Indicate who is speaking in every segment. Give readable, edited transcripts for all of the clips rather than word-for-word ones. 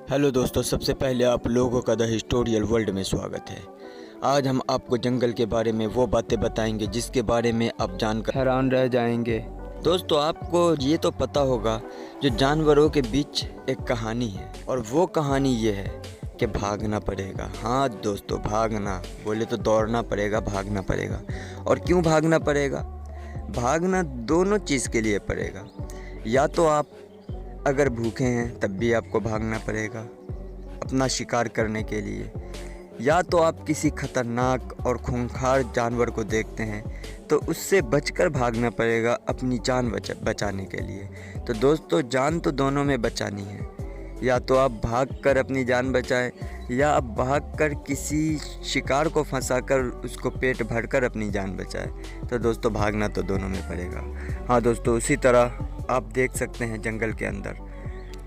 Speaker 1: Hello दोस्तों, सबसे पहले आप लोगों का द हिस्टोरियल वर्ल्ड में स्वागत है। आज हम आपको जंगल के बारे में वो बातें बताएंगे जिसके बारे में आप जानकर हैरान रह जाएंगे। दोस्तों, आपको ये तो पता होगा जो जानवरों के बीच एक कहानी है, और वो कहानी ये है कि भागना पड़ेगा। हाँ दोस्तों, भागना बोले तो दौड़ना पड़ेगा, भागना पड़ेगा। और क्यों भागना पड़ेगा? भागना दोनों चीज़ के लिए पड़ेगा। या तो आप अगर भूखे हैं तब भी आपको भागना पड़ेगा अपना शिकार करने के लिए, या तो आप किसी खतरनाक और खूंखार जानवर को देखते हैं तो उससे बचकर भागना पड़ेगा अपनी जान बचाने के लिए। तो दोस्तों, जान तो दोनों में बचानी है। या तो आप भागकर अपनी जान बचाएं, या आप भागकर किसी शिकार को फंसाकर उसको पेट भरकर अपनी जान बचाएं। तो दोस्तों, भागना तो दोनों में पड़ेगा। हाँ दोस्तों, उसी तरह आप देख सकते हैं जंगल के अंदर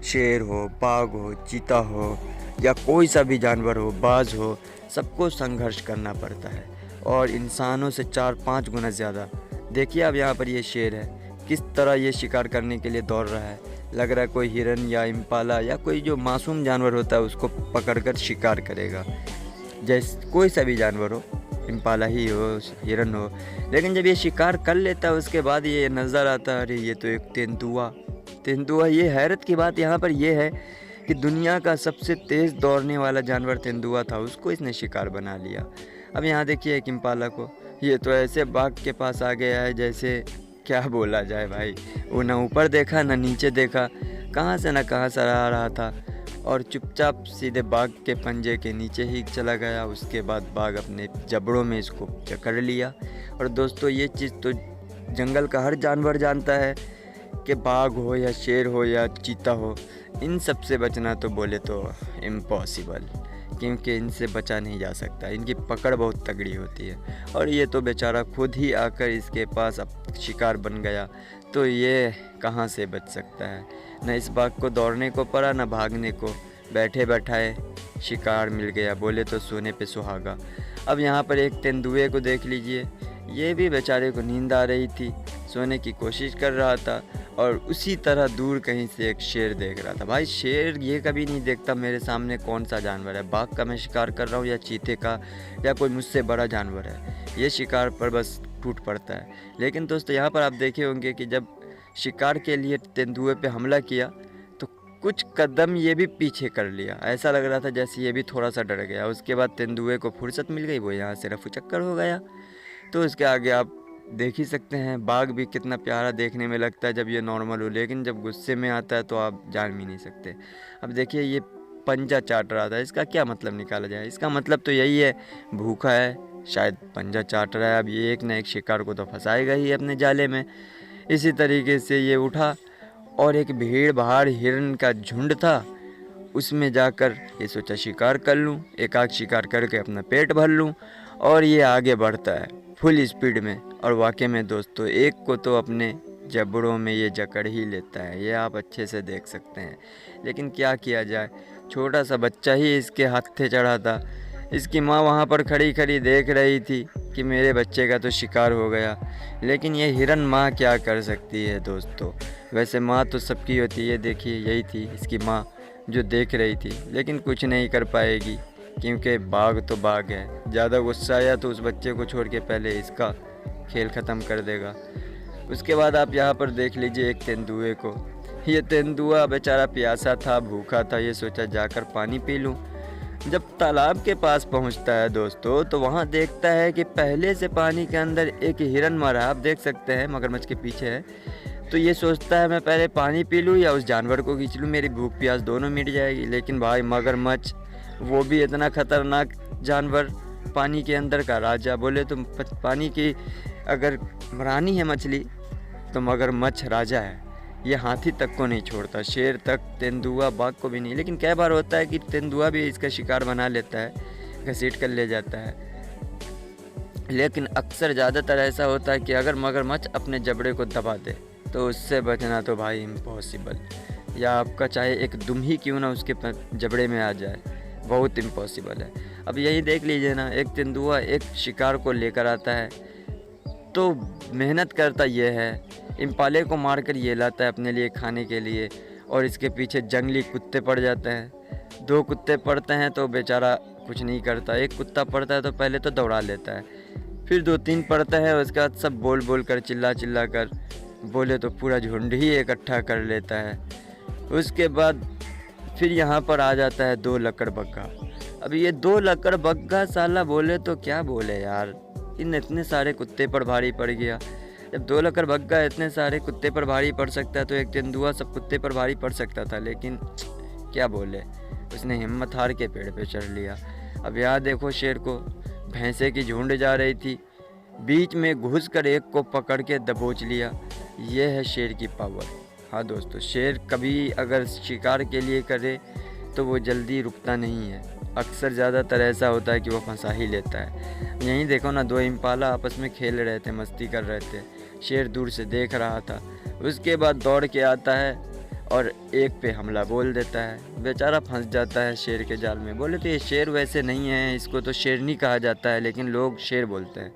Speaker 1: शेर हो, बाघ हो, चीता हो, या कोई सा भी जानवर हो, बाज हो, सबको संघर्ष करना पड़ता है, और इंसानों से 4-5 गुना ज़्यादा। देखिए आप यहाँ पर ये शेर है, किस तरह ये शिकार करने के लिए दौड़ रहा है। लग रहा है कोई हिरन या इम्पाला या कोई जो मासूम जानवर होता है उसको पकड़कर शिकार करेगा। जैसे कोई सा भी जानवर हो, इम्पाला ही हो, हिरन हो, लेकिन जब ये शिकार कर लेता है उसके बाद ये नज़र आता है, अरे ये तो एक तेंदुआ। ये हैरत की बात यहाँ पर ये है कि दुनिया का सबसे तेज़ दौड़ने वाला जानवर तेंदुआ था, उसको इसने शिकार बना लिया। अब यहाँ देखिए एक इम्पाला को, ये तो ऐसे बाघ के पास आ गया है जैसे क्या बोला जाए भाई। वो ना ऊपर देखा ना नीचे देखा, कहाँ से ना कहाँ से आ रहा था, और चुपचाप सीधे बाघ के पंजे के नीचे ही चला गया। उसके बाद बाघ अपने जबड़ों में इसको जकड़ लिया। और दोस्तों, ये चीज़ तो जंगल का हर जानवर जानता है कि बाघ हो या शेर हो या चीता हो, इन सब से बचना तो बोले तो इम्पॉसिबल, क्योंकि इनसे बचा नहीं जा सकता। इनकी पकड़ बहुत तगड़ी होती है, और ये तो बेचारा खुद ही आकर इसके पास अब शिकार बन गया, तो ये कहाँ से बच सकता है। न इस बाघ को दौड़ने को पड़ा, न भागने को, बैठे बैठाए शिकार मिल गया, बोले तो सोने पे सुहागा। अब यहाँ पर एक तेंदुए को देख लीजिए, ये भी बेचारे को नींद आ रही थी, सोने की कोशिश कर रहा था, और उसी तरह दूर कहीं से एक शेर देख रहा था। भाई शेर ये कभी नहीं देखता मेरे सामने कौन सा जानवर है, बाघ का मैं शिकार कर रहा हूँ या चीते का या कोई मुझसे बड़ा जानवर है, ये शिकार पर बस टूट पड़ता है। लेकिन दोस्तों, यहाँ पर आप देखे होंगे कि जब शिकार के लिए तेंदुए पे हमला किया तो कुछ कदम ये भी पीछे कर लिया, ऐसा लग रहा था जैसे ये भी थोड़ा सा डर गया। उसके बाद तेंदुए को फुर्सत मिल गई, वो यहाँ से रफू चक्कर हो गया। तो इसके आगे आप देख ही सकते हैं, बाघ भी कितना प्यारा देखने में लगता है जब ये नॉर्मल हो, लेकिन जब गुस्से में आता है तो आप जान भी नहीं सकते। अब देखिए ये पंजा चाट रहा था, इसका क्या मतलब निकाला जाए? इसका मतलब तो यही है, भूखा है, शायद पंजा चाट रहा है। अब ये एक न एक शिकार को तो फंसाएगा ही अपने जाले में। इसी तरीके से ये उठा और एक भीड़ भाड़ हिरन का झुंड था, उसमें जाकर ये सोचा शिकार कर लूँ, एक आध शिकार करके अपना पेट भर लूँ, और ये आगे बढ़ता है फुल स्पीड में। और वाकई में दोस्तों, एक को तो अपने जबड़ों में ये जकड़ ही लेता है, ये आप अच्छे से देख सकते हैं। लेकिन क्या किया जाए, छोटा सा बच्चा ही इसके हाथे चढ़ा था। इसकी माँ वहाँ पर खड़ी खड़ी देख रही थी कि मेरे बच्चे का तो शिकार हो गया, लेकिन ये हिरन माँ क्या कर सकती है दोस्तों। वैसे माँ तो सबकी होती है, देखिए यही थी इसकी माँ जो देख रही थी, लेकिन कुछ नहीं कर पाएगी क्योंकि बाघ तो बाघ है। ज़्यादा गुस्सा आया तो उस बच्चे को छोड़ के पहले इसका खेल ख़त्म कर देगा। उसके बाद आप यहाँ पर देख लीजिए एक तेंदुए को। ये तेंदुआ बेचारा प्यासा था, भूखा था, ये सोचा जाकर पानी पी लूँ। जब तालाब के पास पहुँचता है दोस्तों, तो वहाँ देखता है कि पहले से पानी के अंदर एक हिरन मरा, आप देख सकते हैं, मगरमच्छ के पीछे है। तो ये सोचता है मैं पहले पानी पी लूँ या उस जानवर को खींच लूँ, मेरी भूख प्यास दोनों मिट जाएगी। लेकिन भाई मगरमच्छ, वो भी इतना खतरनाक जानवर, पानी के अंदर का राजा, बोले तो पानी की अगर रानी है मछली तो मगरमच्छ राजा है। ये हाथी तक को नहीं छोड़ता, शेर तक, तेंदुआ, बाघ को भी नहीं। लेकिन कई बार होता है कि तेंदुआ भी इसका शिकार बना लेता है, घसीट कर ले जाता है। लेकिन अक्सर ज़्यादातर ऐसा होता है कि अगर मगरमच्छ अपने जबड़े को दबा दे तो उससे बचना तो भाई इम्पॉसिबल, या आपका चाहे एक दुम ही क्यों ना उसके जबड़े में आ जाए, बहुत इम्पॉसिबल है। अब यही देख लीजिए ना, एक तेंदुआ एक शिकार को लेकर आता है तो मेहनत करता ये है, इम्पाले को मारकर ये लाता है अपने लिए खाने के लिए, और इसके पीछे जंगली कुत्ते पड़ जाते हैं। 2 कुत्ते पड़ते हैं तो बेचारा कुछ नहीं करता, एक कुत्ता पड़ता है तो पहले तो दौड़ा लेता है, फिर 2-3 पड़ता है, उसके बाद सब बोल बोल कर चिल्ला चिल्ला कर बोले तो पूरा झुंड ही इकट्ठा कर लेता है। उसके बाद फिर यहाँ पर आ जाता है 2 लकड़बग्गा। अब ये 2 लकड़बग्गा साला बोले तो क्या बोले यार, इन इतने सारे कुत्ते पर भारी पड़ गया। जब 2 लकड़बग्गा इतने सारे कुत्ते पर भारी पड़ सकता है तो एक तेंदुआ सब कुत्ते पर भारी पड़ सकता था, लेकिन क्या बोले, उसने हिम्मत हार के पेड़ पे चढ़ लिया। अब यहाँ देखो शेर को, भैंसे की झुंड जा रही थी, बीच में घुसकर एक को पकड़ के दबोच लिया। ये है शेर की पावर। हाँ दोस्तों, शेर कभी अगर शिकार के लिए करे तो वो जल्दी रुकता नहीं है, अक्सर ज़्यादातर ऐसा होता है कि वो फंसा ही लेता है। यहीं देखो ना, 2 इम्पाला आपस में खेल रहे थे, मस्ती कर रहे थे, शेर दूर से देख रहा था। उसके बाद दौड़ के आता है और एक पे हमला बोल देता है, बेचारा फंस जाता है शेर के जाल में। बोले तो ये शेर वैसे नहीं है, इसको तो शेरनी कहा जाता है, लेकिन लोग शेर बोलते हैं।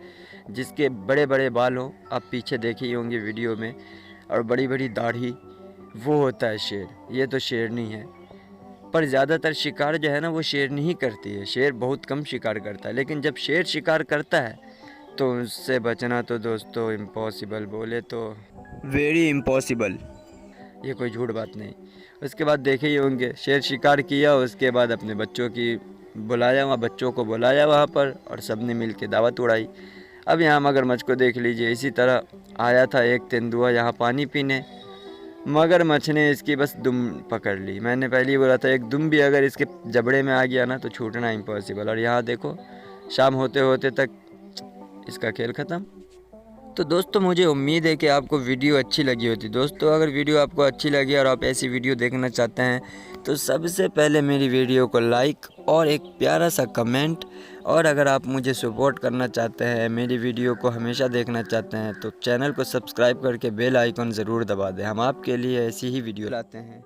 Speaker 1: जिसके बड़े बड़े बाल हो, आप पीछे देखे ही होंगे वीडियो में, और बड़ी बड़ी दाढ़ी, वो होता है शेर, ये तो शेरनी है। पर ज़्यादातर शिकार जो है ना वो शेरनी ही करती है, शेर बहुत कम शिकार करता है। लेकिन जब शेर शिकार करता है तो उससे बचना तो दोस्तों इम्पॉसिबल, बोले तो वेरी इम्पॉसिबल, ये कोई झूठ बात नहीं। उसके बाद देखे ही होंगे, शेर शिकार किया, उसके बाद अपने बच्चों को बुलाया वहाँ पर, और सब ने मिल के दावत उड़ाई। अब यहाँ मगरमच्छ को देख लीजिए, इसी तरह आया था एक तेंदुआ यहाँ पानी पीने, मगरमच्छ ने इसकी बस दुम पकड़ ली। मैंने पहले ही बोला था, एक दुम भी अगर इसके जबड़े में आ गया ना तो छूटना इम्पॉसिबल। और यहाँ देखो, शाम होते होते तक इसका खेल ख़त्म। तो दोस्तों मुझे उम्मीद है कि आपको वीडियो अच्छी लगी होती। दोस्तों अगर वीडियो आपको अच्छी लगी और आप ऐसी वीडियो देखना चाहते हैं तो सबसे पहले मेरी वीडियो को लाइक और एक प्यारा सा कमेंट, और अगर आप मुझे सपोर्ट करना चाहते हैं, मेरी वीडियो को हमेशा देखना चाहते हैं, तो चैनल को सब्सक्राइब करके बेल आइकन ज़रूर दबा दें। हम आपके लिए ऐसी ही वीडियो लाते हैं।